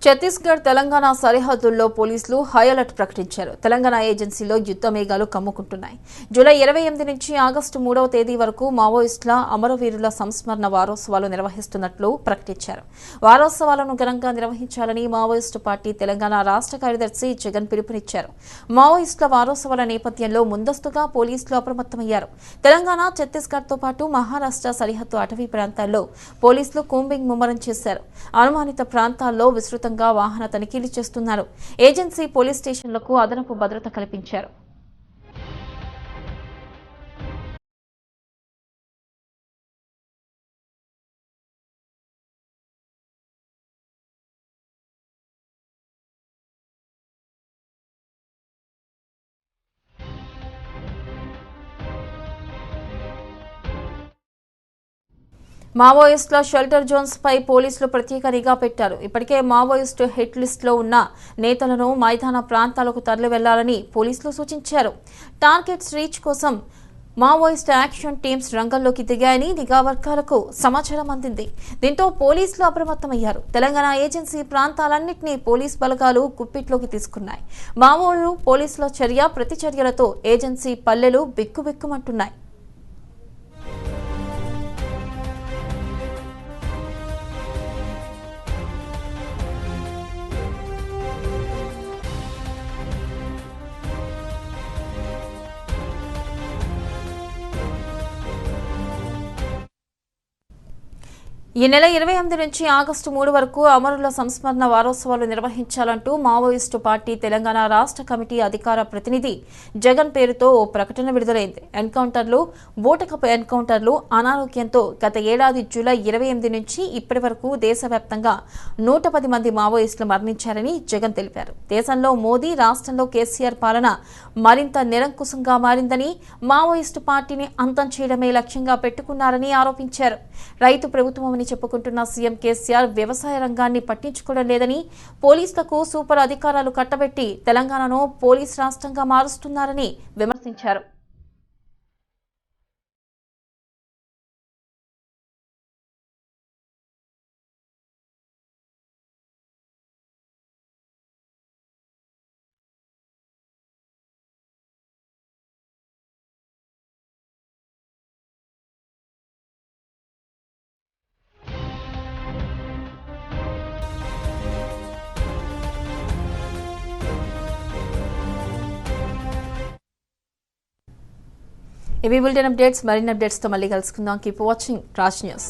ఛత్తీస్గఢ్ తెలంగాణ సరిహద్దుల్లో పోలీసులు high alert ప్రకటించారు. తెలంగాణ ఏజెన్సీలో యుద్ధ మేఘాలు కమ్ముకుంటున్నాయి. జూలై 28 నుంచి ఆగస్టు 3వ తేదీ వరకు మావోయిస్టుల అమరవీరుల సంస్మరణ వారోత్సవాలు నిర్వహిస్తున్నట్లు ప్రకటించారు. వారోత్సవాలను ఘనంగా నిర్వహించాలని మావోయిస్టు పార్టీ తెలంగాణ రాష్ట్ర కార్యదర్శి జగన్ పిలుపునిచ్చారు. మావోయిస్టుల వారోత్సవాల నేపథ్యంలో ముందస్తుగా పోలీసులు అప్రమత్తమయ్యారు. తెలంగాణ, ఛత్తీస్గఢ్తో పాటు మహారాష్ట్ర సరిహద్దు అటవీ ప్రాంతాల్లో పోలీసులు కూంబింగ్ ముమ్మరం చేశారు. అనుమానిత ప్రాంతాల్లో విస్తృతంగా వాహన తనిఖీలు చేస్తున్నారు. ఏజెన్సీ పోలీస్ స్టేషన్లకు అదనపు భద్రత కల్పించారు. మావోయిస్టుల షెల్టర్ జోన్స్ పై పోలీసులు ప్రత్యేక నిఘా పెట్టారు. ఇప్పటికే మావోయిస్టు హిట్ లిస్ట్ లో ఉన్న నేతలను మైదాన ప్రాంతాలకు తరలి వెళ్లాలని పోలీసులు సూచించారు. టార్గెట్స్ రీచ్ కోసం మావోయిస్ట్ యాక్షన్ టీమ్స్ రంగంలోకి దిగాయని నిఘా వర్గాలకు సమాచారం అందింది. దీంతో పోలీసులు అప్రమత్తమయ్యారు. తెలంగాణ ఏజెన్సీ ప్రాంతాలన్నింటినీ పోలీస్ బలగాలు గుప్పిట్లోకి తీసుకున్నాయి. మావోలు పోలీసుల ప్రతిచర్యలతో ఏజెన్సీ పల్లెలు బిక్కుబిక్కుమంటున్నాయి. ఈ నెల 28 నుంచి ఆగస్టు 3 వరకు అమరుల సంస్మరణ వారోత్సవాలు నిర్వహించాలంటూ మావోయిస్టు పార్టీ తెలంగాణ రాష్ట్ర కమిటీ అధికార ప్రతినిధి జగన్ పేరుతో ఓ ప్రకటన విడుదలైంది. ఎన్కౌంటర్లు, బూటకపు ఎన్కౌంటర్లు, అనారోగ్యంతో గత ఏడాది జూలై 28 నుంచి ఇప్పటి వరకు దేశవ్యాప్తంగా 110 మంది మావోయిస్టులు మరణించారని జగన్ తెలిపారు. దేశంలో మోదీ, రాష్ట్రంలో కేసీఆర్ పాలన మరింత నిరంకుశంగా మారిందని, మావోయిస్టు పార్టీని అంతం చేయడమే లక్ష్యంగా పెట్టుకున్నారని ఆరోపించారు. రైతు ప్రభుత్వం చెప్పుకుంటున్న సీఎం కేసీఆర్ వ్యవసాయ రంగాన్ని పట్టించుకోవడం లేదని, పోలీసులకు సూపర్ అధికారాలు కట్టబెట్టి తెలంగాణను పోలీస్ రాష్ట్రంగా మారుస్తున్నారని విమర్శించారు. ఇవి బులెటిన్ అప్డేట్స్. మరిన్ని అప్డేట్స్ తో మళ్ళీ కలుసుకుందాం. Keep watching Raj news.